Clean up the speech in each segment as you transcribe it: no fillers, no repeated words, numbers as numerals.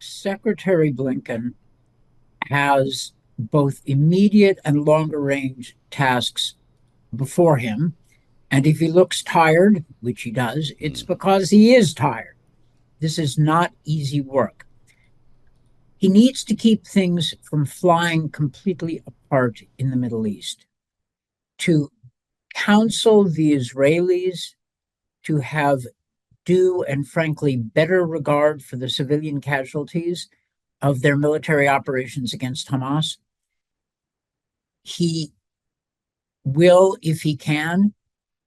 Secretary Blinken has both immediate and longer range tasks before him. And if he looks tired, which he does, it's because he is tired. This is not easy work. He needs to keep things from flying completely apart in the Middle East, to counsel the Israelis to have due and frankly better regard for the civilian casualties of their military operations against Hamas. He will, if he can,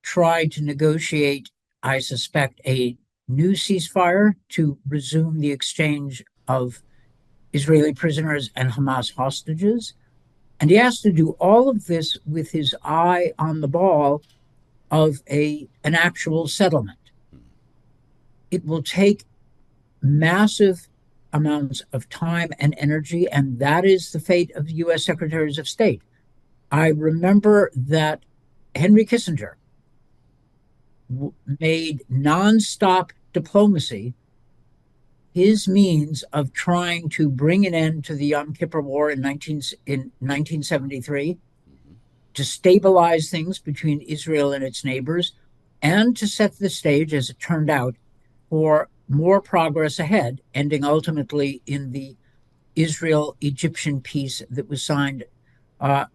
try to negotiate, I suspect, a new ceasefire to resume the exchange of Israeli prisoners and Hamas hostages. And he has to do all of this with his eye on the ball of an actual settlement. It will take massive amounts of time and energy, and that is the fate of U.S. secretaries of state. I remember that Henry Kissinger made nonstop diplomacy his means of trying to bring an end to the Yom Kippur War in 1973, to stabilize things between Israel and its neighbors, and to set the stage, as it turned out, for more progress ahead, ending ultimately in the Israel-Egyptian peace that was signed at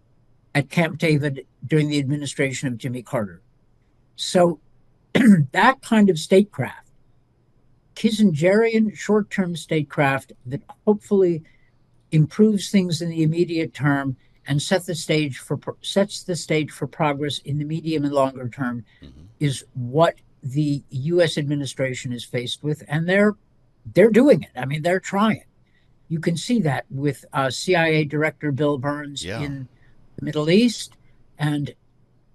Camp David during the administration of Jimmy Carter. So that kind of statecraft, Kissingerian short-term statecraft that hopefully improves things in the immediate term and sets the stage for progress in the medium and longer term, is what the U.S. administration is faced with, and they're doing it. I mean, they're trying. You can see that with CIA Director Bill Burns in the Middle East, and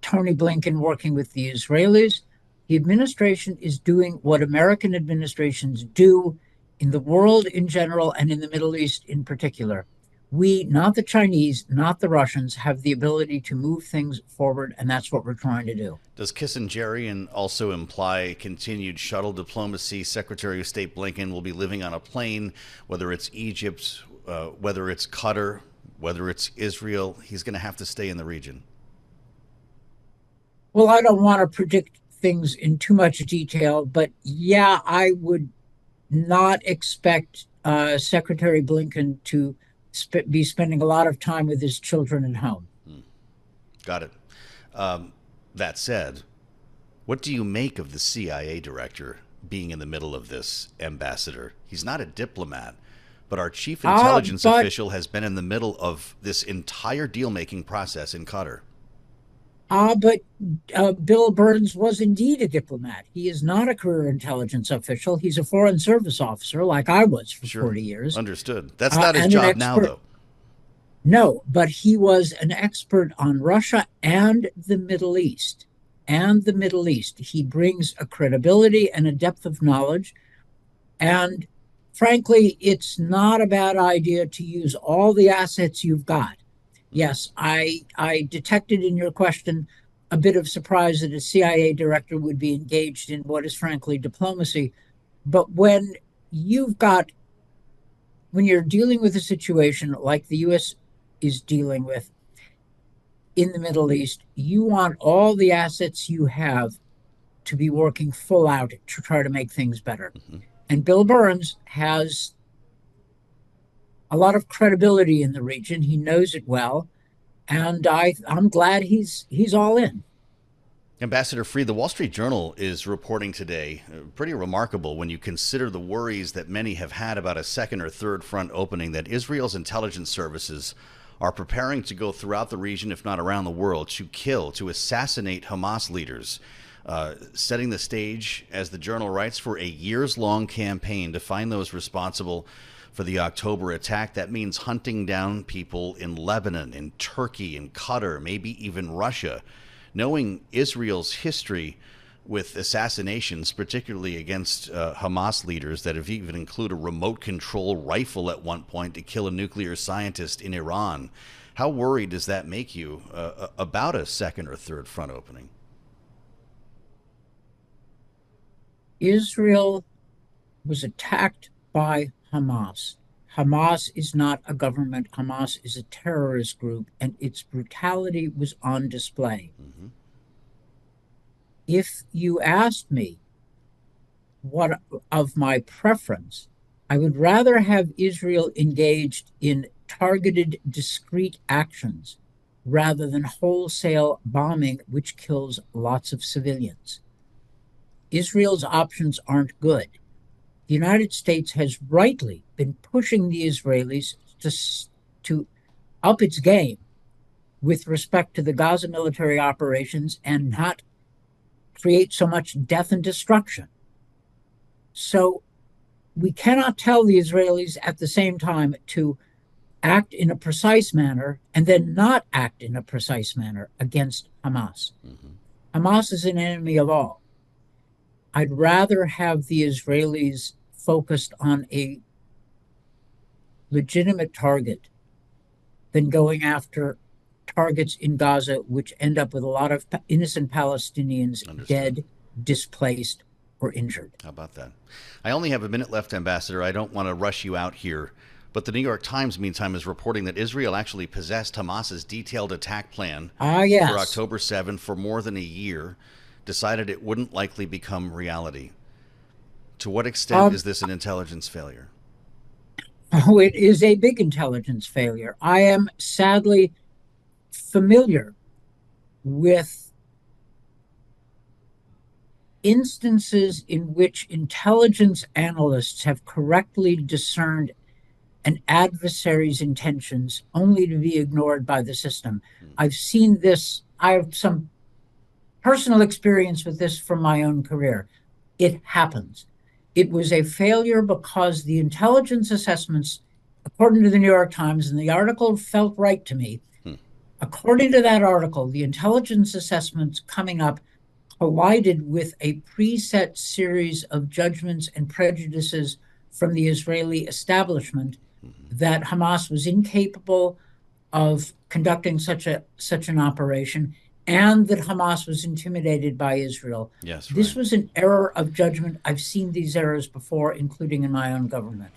Tony Blinken working with the Israelis. The administration is doing what American administrations do in the world in general and in the Middle East in particular. We, not the Chinese, not the Russians, have the ability to move things forward, and that's what we're trying to do. Does Kissingerian also imply continued shuttle diplomacy? Secretary of State Blinken will be living on a plane, whether it's Egypt, whether it's Qatar, whether it's Israel. He's going to have to stay in the region. Well, I don't want to predict things in too much detail, but yeah, I would not expect Secretary Blinken to be spending a lot of time with his children at home. Got it. That said, what do you make of the CIA director being in the middle of this, Ambassador? He's not a diplomat, but our chief intelligence official has been in the middle of this entire deal-making process in Qatar. But Bill Burns was indeed a diplomat. He is not a career intelligence official. He's a foreign service officer, like I was for 40 years. Understood. That's not his job now, though. No, but he was an expert on Russia and the Middle East. He brings a credibility and a depth of knowledge. And frankly, it's not a bad idea to use all the assets you've got. Yes, I detected in your question a bit of surprise that a CIA director would be engaged in what is frankly diplomacy. But when you're dealing with a situation like the U.S. is dealing with in the Middle East, you want all the assets you have to be working full out to try to make things better. And Bill Burns has a lot of credibility in the region. He knows it well, and I'm glad he's all in. Ambassador Freed, the Wall Street Journal is reporting today, pretty remarkable when you consider the worries that many have had about a second or third front opening, that Israel's intelligence services are preparing to go throughout the region, if not around the world, to assassinate Hamas leaders, setting the stage, as the Journal writes, for a years-long campaign to find those responsible for the October attack. That means hunting down people in Lebanon, in Turkey, in Qatar, maybe even Russia. Knowing Israel's history with assassinations, particularly against Hamas leaders that have even included a remote control rifle at one point to kill a nuclear scientist in Iran, how worried does that make you about a second or third front opening? Israel was attacked by Hamas. Hamas is not a government. Hamas is a terrorist group, and its brutality was on display. Mm-hmm. If you asked me what of my preference, I would rather have Israel engaged in targeted, discrete actions rather than wholesale bombing, which kills lots of civilians. Israel's options aren't good. The United States has rightly been pushing the Israelis to up its game with respect to the Gaza military operations and not create so much death and destruction. So we cannot tell the Israelis at the same time to act in a precise manner and then not act in a precise manner against Hamas. Mm-hmm. Hamas is an enemy of all. I'd rather have the Israelis focused on a legitimate target than going after targets in Gaza, which end up with a lot of innocent Palestinians dead, displaced, or injured. How about that? I only have a minute left, Ambassador. I don't want to rush you out here. But the New York Times, meantime, is reporting that Israel actually possessed Hamas's detailed attack plan yes. for October 7 for more than a year, decided it wouldn't likely become reality. To what extent is this an intelligence failure? Oh, it is a big intelligence failure. I am sadly familiar with instances in which intelligence analysts have correctly discerned an adversary's intentions only to be ignored by the system. I've seen this. I have some personal experience with this from my own career. It happens. It was a failure because the intelligence assessments, according to the New York Times, and the article felt right to me, according to that article, the intelligence assessments coming up collided with a preset series of judgments and prejudices from the Israeli establishment that Hamas was incapable of conducting such an operation, and that Hamas was intimidated by Israel. Yes, This was an error of judgment. I've seen these errors before, including in my own government.